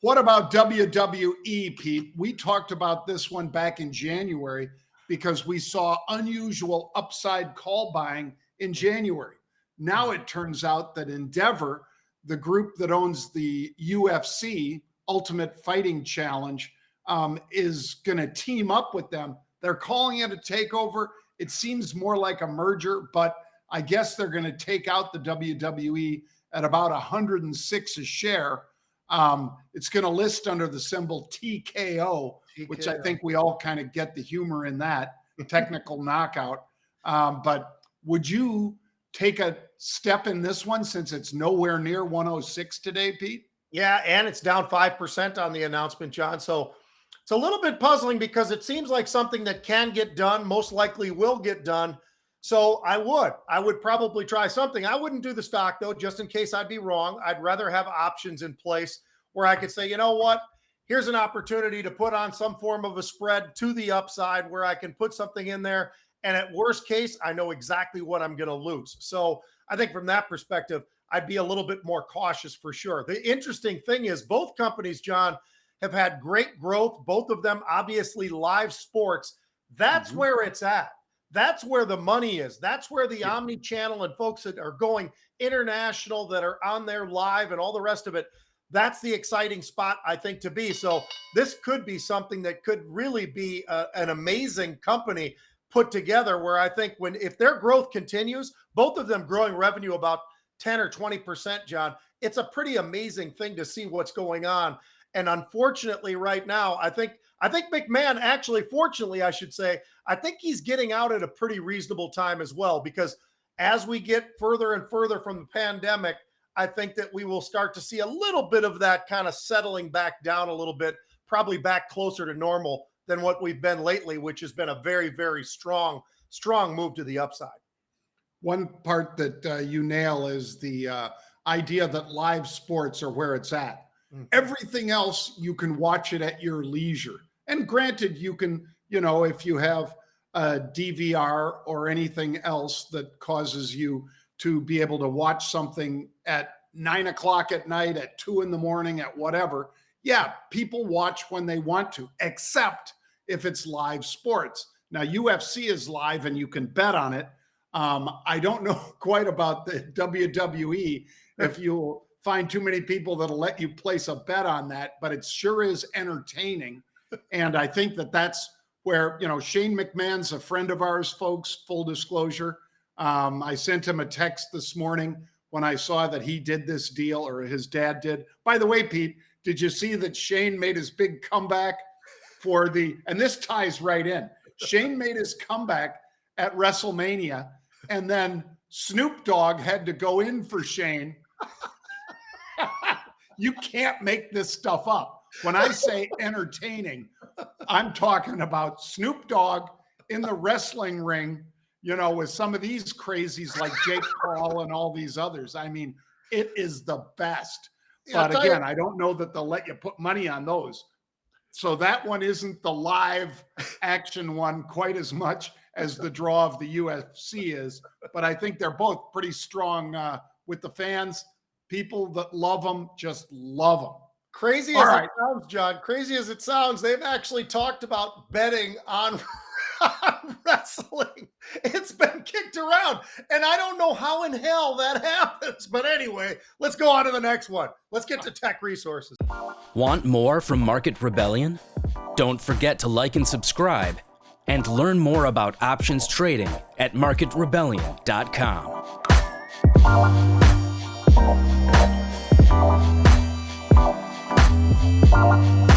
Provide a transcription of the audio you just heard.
What about WWE, Pete? We talked about this one back in January because we saw unusual upside call buying in January. Now it turns out that Endeavor, the group that owns the UFC, Ultimate Fighting Challenge, is going to team up with them. They're calling it a takeover. It seems more like a merger, but I guess they're going to take out the WWE at about 106 a share. It's going to list under the symbol TKO, which I think we all kind of get the humor in that, technical knockout. But would you take a step in this one since it's nowhere near 106 today, Pete? Yeah, and it's down 5% on the announcement, John. So it's a little bit puzzling because it seems like something that can get done, most likely will get done. So I would probably try something. I wouldn't do the stock though, just in case I'd be wrong. I'd rather have options in place where I could say, you know what, here's an opportunity to put on some form of a spread to the upside where I can put something in there. And at worst case, I know exactly what I'm going to lose. So I think from that perspective, I'd be a little bit more cautious for sure. The interesting thing is both companies, John, have had great growth. Both of them, obviously live sports. That's where it's at. That's where the money is. That's where the omni-channel and folks that are going international, that are on there live and all the rest of it. That's the exciting spot, I think, to be. So this could be something that could really be an amazing company put together where I think if their growth continues, both of them growing revenue about 10 or 20%, John, it's a pretty amazing thing to see what's going on. And unfortunately right now, I think McMahon actually, fortunately, I should say, I think he's getting out at a pretty reasonable time as well, because as we get further and further from the pandemic, I think that we will start to see a little bit of that kind of settling back down a little bit, probably back closer to normal than what we've been lately, which has been a very, very strong move to the upside. One part that you nail is the idea that live sports are where it's at. Everything else, you can watch it at your leisure. And granted, you can, if you have a DVR or anything else that causes you to be able to watch something at 9 o'clock at night, at 2 a.m, at whatever. Yeah, people watch when they want to, except if it's live sports. Now, UFC is live and you can bet on it. I don't know quite about the WWE if you'll find too many people that'll let you place a bet on that, but it sure is entertaining. And I think that's where, Shane McMahon's a friend of ours, folks, full disclosure. I sent him a text this morning when I saw that he did this deal, or his dad did. By the way, Pete, did you see that Shane made his big comeback and this ties right in. Shane made his comeback at WrestleMania, and then Snoop Dogg had to go in for Shane. You can't make this stuff up. When I say entertaining, I'm talking about Snoop Dogg in the wrestling ring, with some of these crazies like Jake Paul and all these others. I mean, it is the best. But again, I don't know that they'll let you put money on those. So that one isn't the live action one quite as much as the draw of the UFC is. But I think they're both pretty strong with the fans. People that love them just love them. Crazy as it sounds, John, crazy as it sounds, they've actually talked about betting on wrestling. It's been kicked around, and I don't know how in hell that happens. But anyway, let's go on to the next one. Let's get to tech resources. Want more from Market Rebellion? Don't forget to like and subscribe, and learn more about options trading at marketrebellion.com.